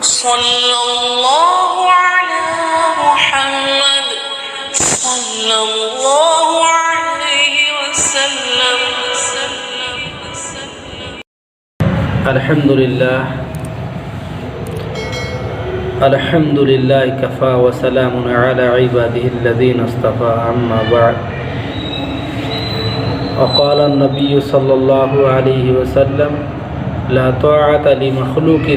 صلی اللہ علی محمد صلی اللہ علیہ وسلم. الحمد للہ کفا وسلام علی عباده الذین اصطفى اما بعد. وقال النبی صلی اللہ علیہ وسلم لا طاعة لمخلوق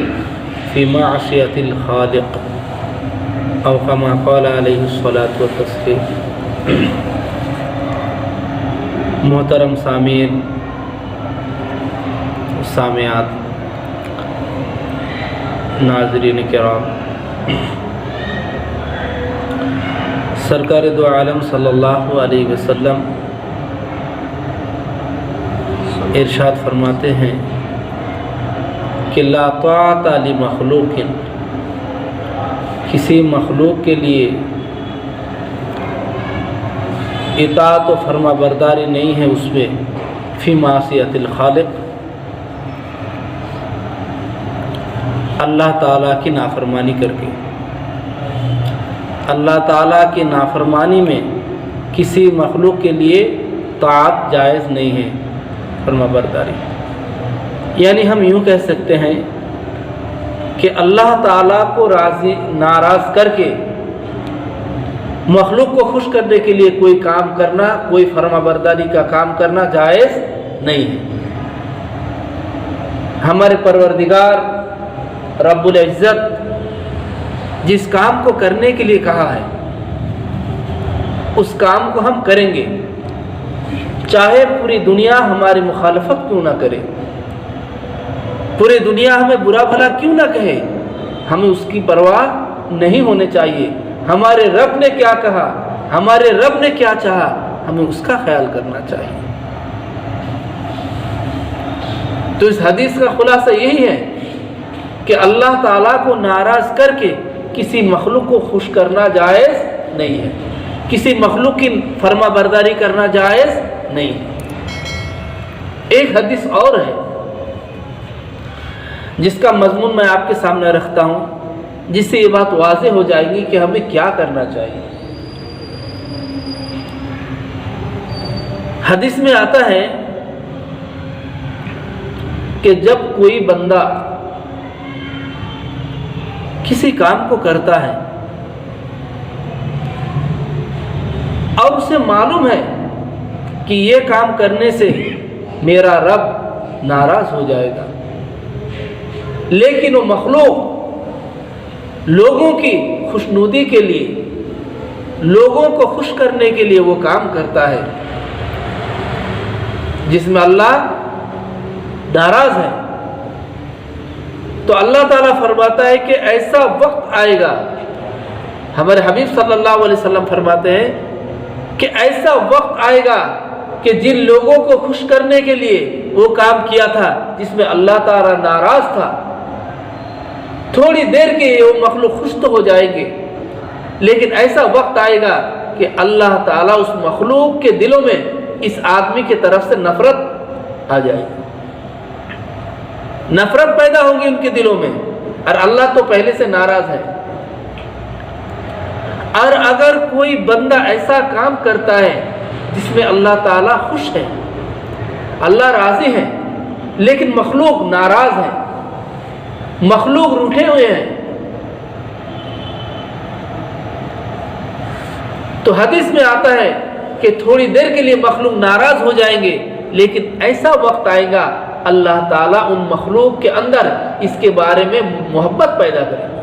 فی معصیۃ الخالق او کما قال علیہ الصلاۃ والتسلیم. محترم سامعین سامعات، ناظرین کرام، سرکار دو عالم صلی اللہ علیہ وسلم ارشاد فرماتے ہیں کہ لا طاعت لمخلوق، کسی مخلوق کے لیے اطاعت و فرما برداری نہیں ہے اس میں فی معصیۃ الخالق، اللہ تعالیٰ کی نافرمانی کر کے. اللہ تعالیٰ کی نافرمانی میں کسی مخلوق کے لیے طاعت جائز نہیں ہے، فرما برداری. یعنی ہم یوں کہہ سکتے ہیں کہ اللہ تعالیٰ کو ناراض کر کے مخلوق کو خوش کرنے کے لیے کوئی کام کرنا، کوئی فرما برداری کا کام کرنا جائز نہیں ہے. ہمارے پروردگار رب العزت جس کام کو کرنے کے لیے کہا ہے اس کام کو ہم کریں گے، چاہے پوری دنیا ہماری مخالفت کیوں نہ کرے، پوری دنیا ہمیں برا بھلا کیوں نہ کہے، ہمیں اس کی پرواہ نہیں ہونے چاہیے. ہمارے رب نے کیا کہا، ہمارے رب نے کیا چاہا، ہمیں اس کا خیال کرنا چاہیے. تو اس حدیث کا خلاصہ یہی ہے کہ اللہ تعالیٰ کو ناراض کر کے کسی مخلوق کو خوش کرنا جائز نہیں ہے، کسی مخلوق کی فرما برداری کرنا جائز نہیں ہے. ایک حدیث اور ہے جس کا مضمون میں آپ کے سامنے رکھتا ہوں، جس سے یہ بات واضح ہو جائے گی کہ ہمیں کیا کرنا چاہیے. حدیث میں آتا ہے کہ جب کوئی بندہ کسی کام کو کرتا ہے اور اسے معلوم ہے کہ یہ کام کرنے سے میرا رب ناراض ہو جائے گا، لیکن وہ مخلوق لوگوں کی خوشنودی کے لیے، لوگوں کو خوش کرنے کے لیے وہ کام کرتا ہے جس میں اللہ ناراض ہے، تو اللہ تعالیٰ فرماتا ہے کہ ایسا وقت آئے گا، ہمارے حبیب صلی اللہ علیہ وسلم فرماتے ہیں کہ ایسا وقت آئے گا کہ جن لوگوں کو خوش کرنے کے لیے وہ کام کیا تھا جس میں اللہ تعالیٰ ناراض تھا، تھوڑی دیر کے وہ مخلوق خوش تو ہو جائیں گے، لیکن ایسا وقت آئے گا کہ اللہ تعالیٰ اس مخلوق کے دلوں میں اس آدمی کی طرف سے نفرت آ جائے گی، نفرت پیدا ہوگی ان کے دلوں میں، اور اللہ تو پہلے سے ناراض ہے. اور اگر کوئی بندہ ایسا کام کرتا ہے جس میں اللہ تعالیٰ خوش ہے، اللہ راضی ہے، لیکن مخلوق ناراض ہے، مخلوق روٹھے ہوئے ہیں، تو حدیث میں آتا ہے کہ تھوڑی دیر کے لیے مخلوق ناراض ہو جائیں گے، لیکن ایسا وقت آئے گا اللہ تعالیٰ ان مخلوق کے اندر اس کے بارے میں محبت پیدا کرے گا،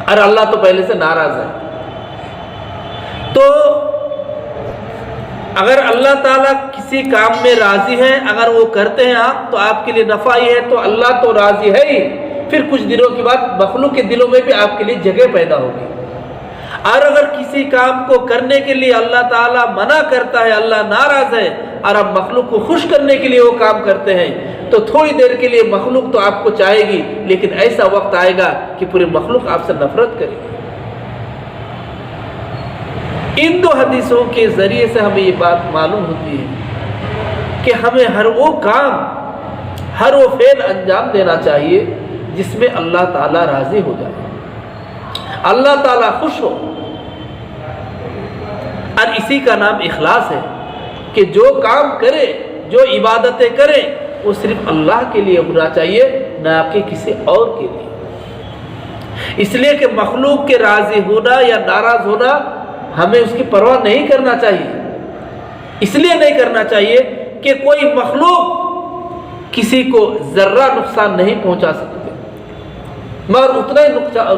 اور اللہ تو پہلے سے ناراض ہے. تو اگر اللہ تعالیٰ کسی کام میں راضی ہے، اگر وہ کرتے ہیں آپ تو آپ کے لیے نفع ہی ہے، تو اللہ تو راضی ہے ہی، پھر کچھ دنوں کے بعد مخلوق کے دلوں میں بھی آپ کے لیے جگہ پیدا ہوگی. اور اگر کسی کام کو کرنے کے لیے اللہ تعالیٰ منع کرتا ہے، اللہ ناراض ہے، اور آپ مخلوق کو خوش کرنے کے لیے وہ کام کرتے ہیں، تو تھوڑی دیر کے لیے مخلوق تو آپ کو چاہے گی، لیکن ایسا وقت آئے گا کہ پورے مخلوق آپ سے نفرت کرے گی. ان دو حدیثوں کے ذریعے سے ہمیں یہ بات معلوم ہوتی ہے کہ ہمیں ہر وہ کام، ہر وہ فعل انجام دینا چاہیے جس میں اللہ تعالیٰ راضی ہو جائے، اللہ تعالیٰ خوش ہو۔ اور اسی کا نام اخلاص ہے کہ جو کام کرے، جو عبادتیں کرے، وہ صرف اللہ کے لیے ہونا چاہیے، نہ کہ کسی اور کے لیے۔ اس لیے کہ مخلوق کے راضی ہونا یا ناراض ہونا ہمیں اس کی پرواہ نہیں کرنا چاہیے۔ اس لیے نہیں کرنا چاہیے کہ کوئی مخلوق کسی کو ذرہ نقصان نہیں پہنچا سکتے، مگر اتنا ہی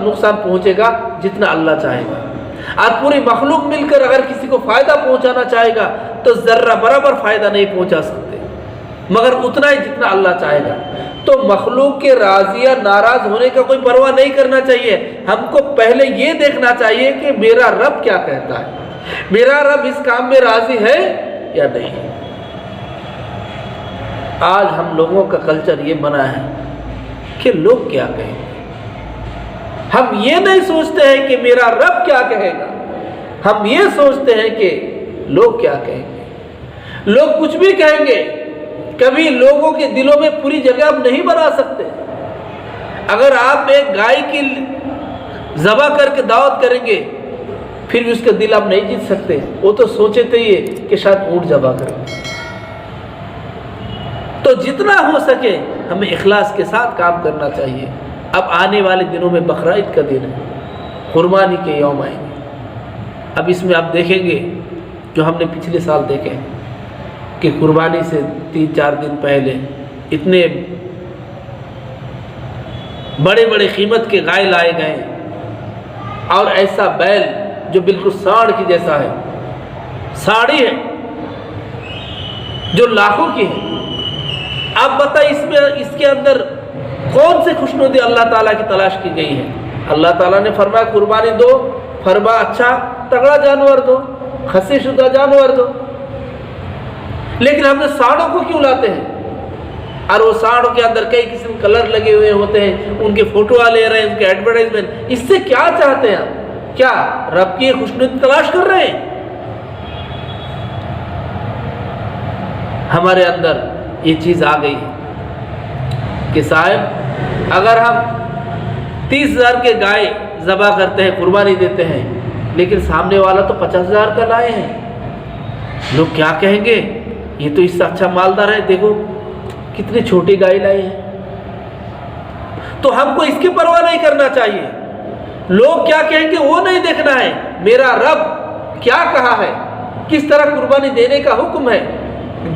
نقصان پہنچے گا جتنا اللہ چاہے گا۔ اور پوری مخلوق مل کر اگر کسی کو فائدہ پہنچانا چاہے گا تو ذرہ برابر فائدہ نہیں پہنچا سکتے، مگر اتنا ہی جتنا اللہ چاہے گا۔ تو مخلوق کے راضی یا ناراض ہونے کا کوئی پرواہ نہیں کرنا چاہیے، ہم کو پہلے یہ دیکھنا چاہیے کہ میرا رب کیا کہتا ہے، میرا رب اس کام میں راضی ہے یا نہیں۔ آج ہم لوگوں کا کلچر یہ بنا ہے کہ لوگ کیا کہیں گے، ہم یہ نہیں سوچتے ہیں کہ میرا رب کیا کہے گا، ہم یہ سوچتے ہیں کہ لوگ کیا کہیں گے۔ لوگ کچھ بھی کہیں گے، کبھی لوگوں کے دلوں میں پوری جگہ آپ نہیں بنا سکتے۔ اگر آپ ایک گائے کی ذبح کر کے دعوت کریں گے پھر بھی اس کا دل آپ نہیں جیت سکتے، وہ تو سوچتے ہی کہ شاید اونٹ ذبح کریں۔ تو جتنا ہو سکے ہمیں اخلاص کے ساتھ کام کرنا چاہیے۔ اب آنے والے دنوں میں بقرعید کا دن ہے، قربانی کے یوم آئیں گے۔ اب اس میں آپ دیکھیں گے جو ہم نے پچھلے سال دیکھے کہ قربانی سے 3-4 دن پہلے اتنے بڑے بڑے قیمت کے گائے لائے گئے، اور ایسا بیل جو بالکل ساڑھ کی جیسا ہے، ساڑی ہے جو لاکھوں کی ہے۔ آپ بتائیں اس کے اندر کون سے خوشنودی اللہ تعالیٰ کی تلاش کی گئی ہے؟ اللہ تعالیٰ نے فرمایا قربانی دو، فرمایا اچھا تگڑا جانور دو، خصی شدہ جانور دو، لیکن ہم نے ساڑھوں کو کیوں لاتے ہیں؟ اور وہ ساڑھوں کے اندر کئی قسم کلر لگے ہوئے ہوتے ہیں، ان کے فوٹو لے رہے ہیں، ان کے ایڈورٹائزمنٹ۔ اس سے کیا چاہتے ہیں آپ؟ کیا رب کی خوشنودی تلاش کر رہے ہیں؟ ہمارے اندر یہ چیز آ گئی ہے کہ صاحب اگر ہم 30,000 کے گائے ذبح کرتے ہیں، قربانی دیتے ہیں، لیکن سامنے والا تو 50,000 کا لائے ہیں، لوگ کیا کہیں گے؟ یہ تو اس سے اچھا مالدار ہے، دیکھو کتنی چھوٹی گائے لائی ہے۔ تو ہم کو اس کی پرواہ نہیں کرنا چاہیے، لوگ کیا کہیں گے وہ نہیں دیکھنا ہے، میرا رب کیا کہا ہے، کس طرح قربانی دینے کا حکم ہے،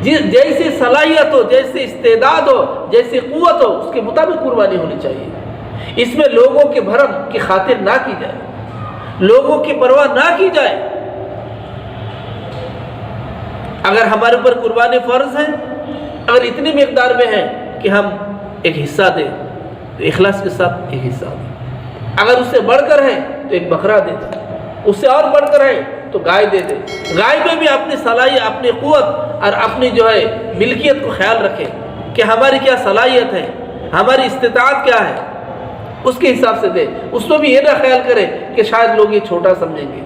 جیسی صلاحیت ہو، جیسی استعداد ہو، جیسی قوت ہو، اس کے مطابق قربانی ہونی چاہیے۔ اس میں لوگوں کے بھرم کی خاطر نہ کی جائے، لوگوں کی پرواہ نہ کی جائے۔ اگر ہمارے اوپر قربانی فرض ہے، اگر اتنی مقدار میں ہے کہ ہم ایک حصہ دیں تو اخلاص کے ساتھ ایک حصہ دیں، اگر اس سے بڑھ کر ہے تو ایک بکرا دے دیں، اس سے اور بڑھ کر ہے تو گائے دے دے۔ گائے میں بھی اپنی صلاحیت، اپنی قوت اور اپنی جو ہے ملکیت کو خیال رکھے کہ ہماری کیا صلاحیت ہے، ہماری استطاعت کیا ہے، اس کے حساب سے دے۔ اس کو بھی یہ نہ خیال کرے کہ شاید لوگ یہ چھوٹا سمجھیں گے۔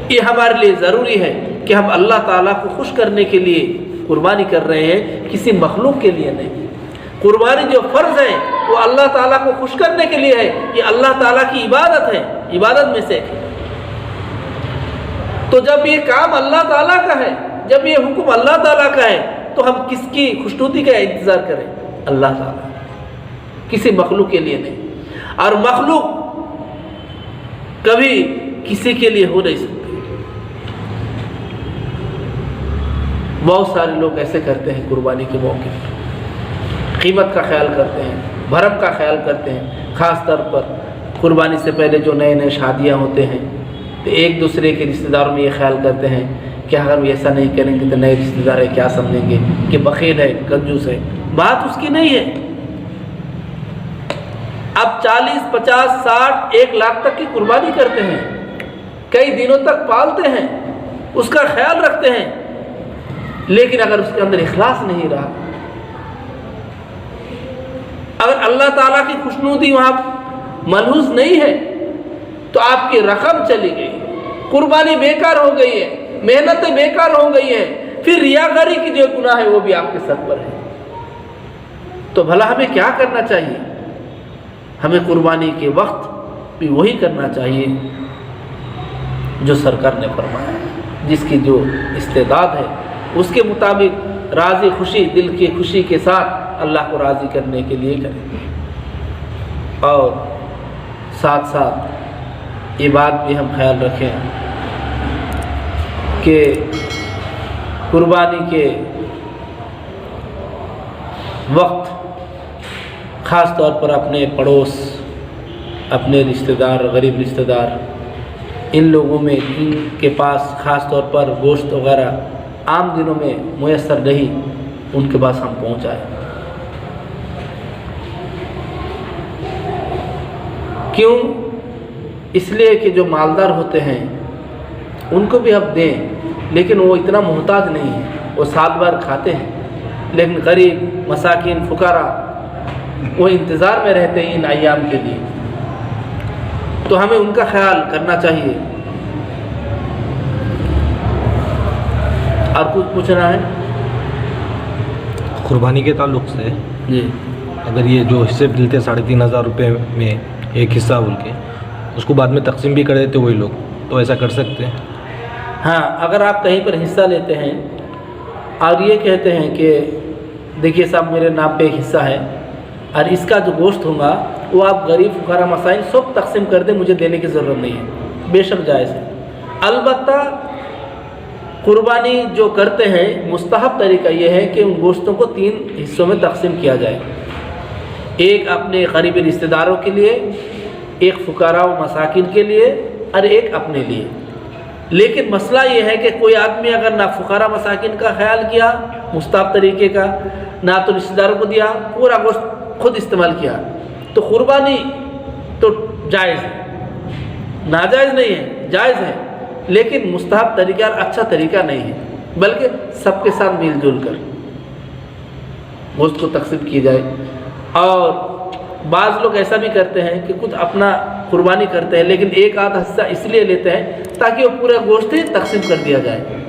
یہ ہمارے لیے ضروری ہے کہ ہم اللہ تعالیٰ کو خوش کرنے کے لیے قربانی کر رہے ہیں، کسی مخلوق کے لیے نہیں۔ قربانی جو فرض ہے وہ اللہ تعالیٰ کو خوش کرنے کے لیے ہے، یہ اللہ تعالیٰ کی عبادت ہے، عبادت میں سے ہے۔ تو جب یہ کام اللہ تعالیٰ کا ہے، جب یہ حکم اللہ تعالیٰ کا ہے، تو ہم کس کی خوشنودی کا انتظار کریں؟ اللہ تعالیٰ، کسی مخلوق کے لیے نہیں۔ اور مخلوق کبھی کسی کے لیے ہو نہیں سکتی۔ بہت سارے لوگ ایسے کرتے ہیں قربانی کے موقع پر، قیمت کا خیال کرتے ہیں، بھرم کا خیال کرتے ہیں۔ خاص طور پر قربانی سے پہلے جو نئے نئے شادیاں ہوتے ہیں تو ایک دوسرے کے رشتہ داروں میں یہ خیال کرتے ہیں کہ اگر ہم ایسا نہیں کریں گے تو نئے رشتہ دار کیا سمجھیں گے کہ بخیل ہے، کنجوس ہے۔ بات اس کی نہیں ہے۔ اب 40، 50، 60، 1 لاکھ تک کی قربانی کرتے ہیں، کئی دنوں تک پالتے ہیں، اس کا خیال رکھتے ہیں، لیکن اگر اس کے اندر اخلاص نہیں رہا، اگر اللہ تعالیٰ کی خوشنودی وہاں ملحوظ نہیں ہے تو آپ کی رقم چلی گئی، قربانی بیکار ہو گئی ہے، محنتیں بیکار ہو گئی ہیں، پھر ریاکاری کی جو گناہ ہے وہ بھی آپ کے سر پر ہے۔ تو بھلا ہمیں کیا کرنا چاہیے؟ ہمیں قربانی کے وقت بھی وہی کرنا چاہیے جو سرکار نے فرمایا، جس کی جو استعداد ہے اس کے مطابق راضی خوشی، دل کی خوشی کے ساتھ اللہ کو راضی کرنے کے لیے کریں۔ اور ساتھ ساتھ یہ بات بھی ہم خیال رکھیں کہ قربانی کے وقت خاص طور پر اپنے پڑوس، اپنے رشتہ دار، غریب رشتہ دار، ان لوگوں میں جن کے پاس خاص طور پر گوشت وغیرہ عام دنوں میں میسر نہیں، ان کے پاس ہم پہنچائیں۔ کیوں؟ اس لیے کہ جو مالدار ہوتے ہیں ان کو بھی ہم دیں، لیکن وہ اتنا محتاج نہیں ہے، وہ سال بھر کھاتے ہیں، لیکن غریب، مساکین، فقراء وہ انتظار میں رہتے ہیں ان ایام کے لیے، تو ہمیں ان کا خیال کرنا چاہیے۔ اور کچھ پوچھنا ہے؟ قربانی کے تعلق سے جی، اگر یہ جو حصے ملتے 3,500 روپے میں ایک حصہ بول کے اس کو بعد میں تقسیم بھی کر دیتے وہی لوگ، تو ایسا کر سکتے ہیں؟ ہاں، اگر آپ کہیں پر حصہ لیتے ہیں اور یہ کہتے ہیں کہ دیکھیے صاحب میرے نام پہ ایک حصہ ہے اور اس کا جو گوشت ہوگا وہ آپ غریب، فقراء، مسائل سب تقسیم کر دیں، مجھے دینے کی ضرورت نہیں ہے، بے شک جائز ہے۔ البتہ قربانی جو کرتے ہیں مستحب طریقہ یہ ہے کہ ان گوشتوں کو 3 حصوں میں تقسیم کیا جائے، ایک اپنے قریبی رشتہ داروں کے لیے، ایک فقراء و مساکین کے لیے، اور ایک اپنے لیے۔ لیکن مسئلہ یہ ہے کہ کوئی آدمی اگر نہ فقراء مساکین کا خیال کیا مستحب طریقے کا، نہ تو رشتہ داروں کو دیا، پورا گوشت خود استعمال کیا، تو قربانی تو جائز ہے، ناجائز نہیں ہے، جائز ہے، لیکن مستحب طریقہ اور اچھا طریقہ نہیں ہے، بلکہ سب کے ساتھ مل جل کر گوشت کو تقسیم کی جائے۔ اور بعض لوگ ایسا بھی کرتے ہیں کہ کچھ اپنا قربانی کرتے ہیں لیکن ایک آدھا حصہ اس لیے لیتے ہیں تاکہ وہ پورا گوشت ہی تقسیم کر دیا جائے،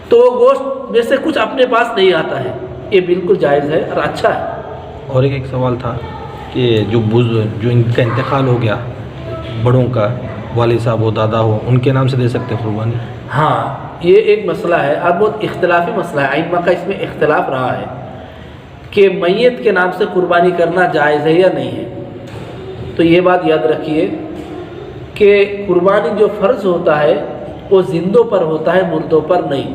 تو وہ گوشت میں سے کچھ اپنے پاس نہیں آتا ہے، یہ بالکل جائز ہے اور اچھا ہے۔ اور ایک سوال تھا کہ جو ان کا انتقال ہو گیا، بڑوں کا والد صاحب ہو، دادا ہو، ان کے نام سے دے سکتے قربانی؟ ہاں، یہ ایک مسئلہ ہے اور بہت اختلافی مسئلہ ہے، ائمہ کا اس میں اختلاف رہا ہے کہ میت کے نام سے قربانی کرنا جائز ہے یا نہیں ہے۔ تو یہ بات یاد رکھیے کہ قربانی جو فرض ہوتا ہے وہ زندوں پر ہوتا ہے، مردوں پر نہیں،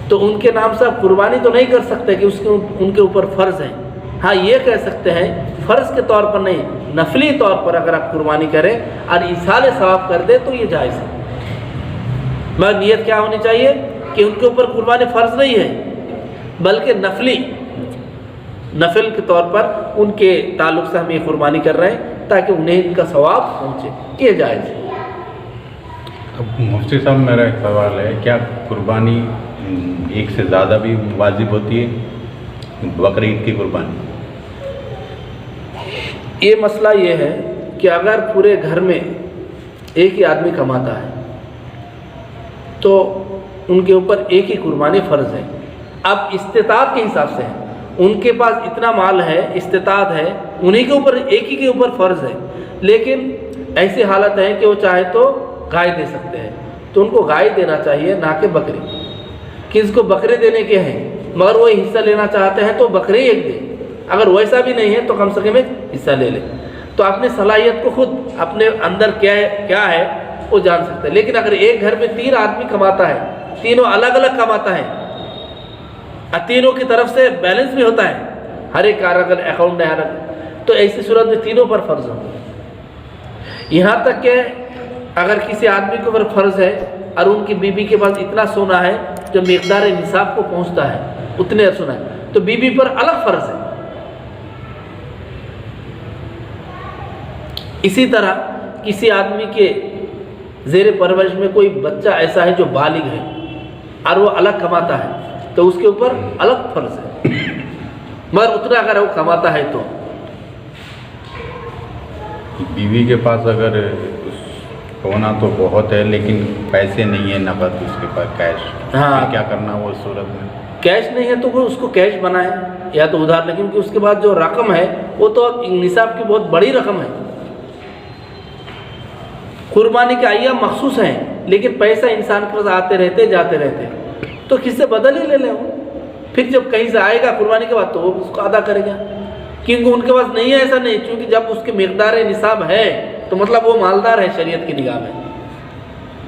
تو ان کے نام سے آپ قربانی تو نہیں کر سکتے کہ ان کے اوپر فرض ہے۔ ہاں، یہ کہہ سکتے ہیں فرض کے طور پر نہیں، نفلی طور پر اگر آپ قربانی کریں اور ایصال ثواب کر دیں تو یہ جائز ہے، مگر نیت کیا ہونی چاہیے کہ ان کے اوپر قربانی فرض نہیں ہے بلکہ نفل کے طور پر ان کے تعلق سے ہم یہ قربانی کر رہے ہیں تاکہ انہیں ان کا ثواب پہنچے، یہ جائز ہے۔ اب مفتی صاحب میرا ایک سوال ہے، کیا قربانی ایک سے زیادہ بھی واجب ہوتی ہے بقرعید کی قربانی؟ یہ مسئلہ یہ ہے کہ اگر پورے گھر میں ایک ہی آدمی کماتا ہے تو ان کے اوپر ایک ہی قربانی فرض ہے۔ اب استطاعت کے حساب سے ہے، ان کے پاس اتنا مال ہے، استطاعت ہے، انہی کے اوپر ایک ہی کے اوپر فرض ہے، لیکن ایسی حالت ہے کہ وہ چاہے تو گائے دے سکتے ہیں، تو ان کو گائے دینا چاہیے نہ کہ بکری۔ کس کو بکرے دینے کے ہیں مگر وہ حصہ لینا چاہتے ہیں تو بکرے ایک دیں، اگر ویسا بھی نہیں ہے تو کم سے کم ایک حصہ لے لیں، تو اپنی صلاحیت کو خود اپنے اندر کیا ہے وہ جان سکتے ہیں۔ لیکن اگر ایک گھر میں 3 آدمی کماتا ہے، تینوں الگ الگ کماتا ہے اور تینوں کی طرف سے بیلنس بھی ہوتا ہے، ہر ایک کا الگ اکاؤنٹ ہے، تو ایسی صورت میں تینوں پر فرض ہو۔ یہاں تک کہ اگر کسی آدمی کے اوپر فرض ہے اور ان کی بیوی کے پاس اتنا سونا ہے جو مقدار نصاب کو پہنچتا ہے، اتنے سونا ہے، تو بیوی پر الگ فرض ہے۔ اسی طرح کسی آدمی کے زیر پرورش میں کوئی بچہ ایسا ہے جو بالغ ہے اور وہ الگ کماتا ہے تو اس کے اوپر الگ فرض ہے، مگر اتنا اگر وہ کماتا ہے تو بیوی کے پاس اگر سونا تو بہت ہے لیکن پیسے نہیں ہیں نقد اس کے پاس کیش، ہاں، کیا کرنا وہ صورت میں؟ کیش نہیں ہے تو وہ اس کو کیش بنائے، یا تو ادھار لیں، کیونکہ اس کے بعد جو رقم ہے وہ تو نصاب کی بہت بڑی رقم ہے۔ قربانی کے ایام مخصوص ہیں، لیکن پیسہ انسان کے پاس آتے رہتے جاتے رہتے، تو کس سے بدل ہی لے لیں وہ، پھر جب کہیں سے آئے گا قربانی کے بعد تو وہ اس کو ادا کرے گا، کیونکہ ان کے پاس نہیں ہے، ایسا نہیں، کیونکہ جب اس کی مقدار نصاب ہے تو مطلب وہ مالدار ہے شریعت کی نگاہ میں۔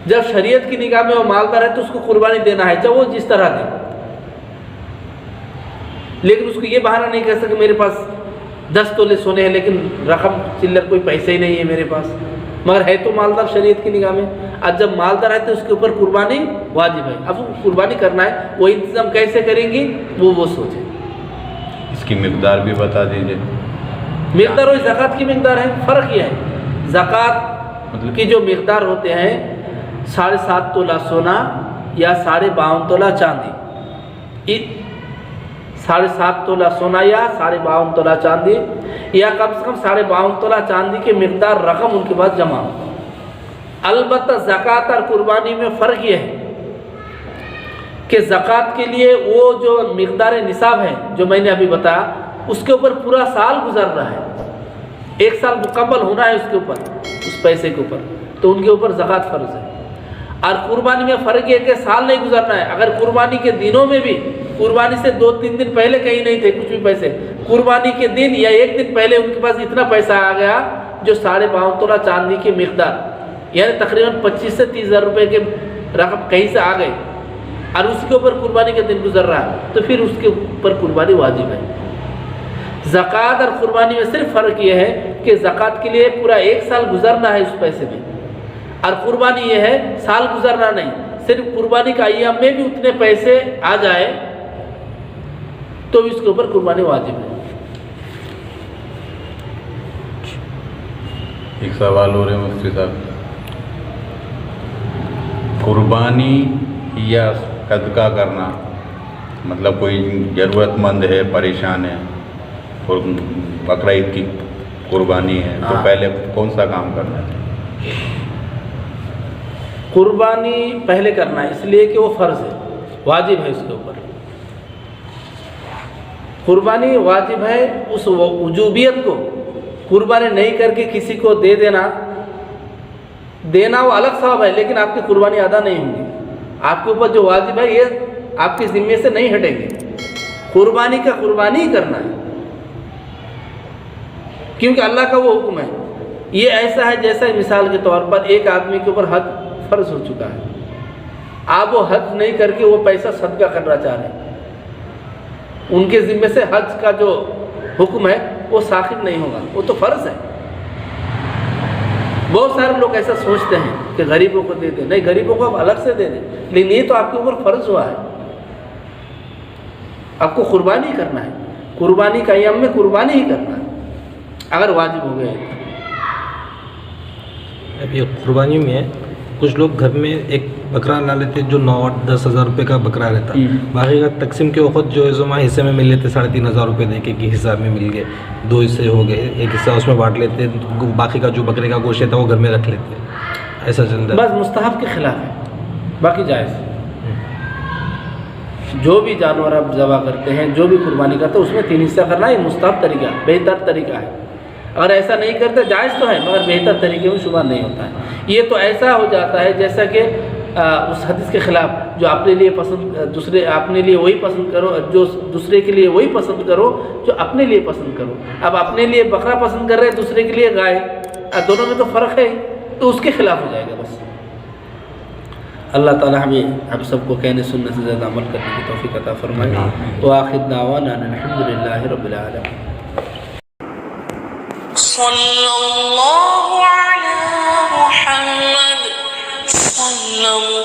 جب شریعت کی نگاہ میں وہ مالدار ہے تو اس کو قربانی دینا ہے، چاہے وہ جس طرح دے، لیکن اس کو یہ بہانہ نہیں کہہ سکے میرے پاس 10 تولے سونے ہیں لیکن رقم چلر کوئی پیسے ہی نہیں ہے میرے پاس، مگر ہے تو مالدار شریعت کی نگاہ میں۔ اب جب مالدار ہے تو اس کے اوپر قربانی واجب ہے۔ اب قربانی کرنا ہے، وہ انتظام کیسے کریں گی وہ سوچیں۔ اس کی مقدار بھی بتا دیجیے۔ مقدار اور زکوٰۃ کی مقدار ہے، فرق یہ ہے، زکوٰۃ کی جو مقدار ہوتے ہیں 7.5 تولہ سونا یا 52.5 تولہ چاندی، 7.5 تولہ سونا یا 52.5 تولہ چاندی، یا کم سے کم 52.5 تولہ چاندی کی مقدار رقم ان کے پاس جمع ہو۔ البتہ زکوٰۃ اور قربانی میں فرق یہ ہے کہ زکوٰۃ کے لیے وہ جو مقدار نصاب ہے جو میں نے ابھی بتایا، اس کے اوپر پورا سال گزر رہا ہے، 1 سال مکمل ہونا ہے اس کے اوپر، اس پیسے کے اوپر، تو ان کے اوپر زکوٰۃ فرض ہے۔ اور قربانی میں فرق یہ ہے کہ سال نہیں گزرنا ہے، اگر قربانی کے دنوں میں بھی قربانی سے 2-3 دن پہلے کہیں نہیں تھے کچھ بھی پیسے، قربانی کے دن یا 1 دن پہلے ان کے پاس اتنا پیسہ آ گیا جو 52.5 تولہ چاندی کی مقدار، یعنی تقریباً 25 سے 30 ہزار روپے کے رقم کہیں سے آ گئے، اور اس کے اوپر قربانی کا دن گزر رہا ہے، تو پھر اس کے اوپر قربانی واجب ہے۔ زکوٰۃ اور قربانی میں صرف فرق یہ ہے کہ زکوٰۃ کے لیے پورا 1 سال گزرنا ہے اس پیسے میں، اور قربانی یہ ہے سال گزرنا نہیں، صرف قربانی کا ایام میں بھی اتنے پیسے آ جائے تو اس کے اوپر قربانی واجب ہے۔ ایک سوال ہو رہے ہیں مفتی صاحب، قربانی یا صدقہ کرنا، مطلب کوئی ضرورت مند ہے، پریشان ہے اور بقرعید کی قربانی ہے تو پہلے کون سا کام کرنا ہے؟ قربانی پہلے کرنا ہے، اس لیے کہ وہ فرض ہے، واجب ہے اس کے اوپر، قربانی واجب ہے۔ اس وجوبیت کو قربانی نہیں کر کے کسی کو دے دینا وہ الگ ثواب ہے، لیکن آپ کی قربانی ادا نہیں ہوگی، آپ کے اوپر جو واجب ہے یہ آپ کے ذمے سے نہیں ہٹے گی، قربانی کا قربانی ہی کرنا ہے، کیونکہ اللہ کا وہ حکم ہے۔ یہ ایسا ہے جیسا مثال کے طور پر ایک آدمی کے اوپر حج فرض ہو چکا ہے، آپ وہ حج نہیں کر کے وہ پیسہ صدقہ کرنا چاہ رہے ہیں، ان کے ذمے سے حج کا جو حکم ہے وہ ساقط نہیں ہوگا، وہ تو فرض ہے۔ بہت سارے لوگ ایسا سوچتے ہیں کہ غریبوں کو دے دیں، نہیں، غریبوں کو آپ الگ سے دے دیں، لیکن یہ تو آپ کے اوپر فرض ہوا ہے، آپ کو قربانی کرنا ہے، قربانی کا ایام میں قربانی ہی کرنا ہے اگر واجب ہو گئے۔ اب یہ قربانی میں کچھ لوگ گھر میں ایک بکرا لا لیتے جو 9-10 ہزار روپے کا بکرا رہتا، باقی کا تقسیم کے وقت جو ہے حصے میں مل لیتے 3,500 روپے دے کے کہ حصہ میں مل گئے، 2 حصے ہو گئے، ایک حصہ اس میں بانٹ لیتے، باقی کا جو بکرے کا گوشت تھا وہ گھر میں رکھ لیتے، ایسا چلتا ہے۔ بس مستحب کے خلاف ہے، باقی جائز۔ جو بھی جانور آپ ذبح کرتے ہیں، جو بھی قربانی کرتے ہیں، اس میں 3 حصہ کرنا، یہ مستحب طریقہ ہے، بہتر طریقہ ہے۔ اگر ایسا نہیں کرتے جائز تو ہے، مگر بہتر طریقے میں شمار نہیں ہوتا ہے۔ یہ تو ایسا ہو جاتا ہے جیسا کہ اس حدیث کے خلاف جو اپنے لیے پسند دوسرے اپنے لیے وہی پسند کرو، جو دوسرے کے لیے وہی پسند کرو جو اپنے لیے پسند کرو۔ اب اپنے لیے بکرا پسند کر رہے دوسرے کے لیے گائے، دونوں میں تو فرق ہے، تو اس کے خلاف ہو جائے گا بس۔ اللہ تعالیٰ ہمیں ہم سب کو کہنے سننے سے زیادہ عمل کرنے کی توفیق عطا فرمائے۔ وآخر دعوانا الحمدللہ رب العالمین۔ صلی اللہ علی محمد صلی اللہ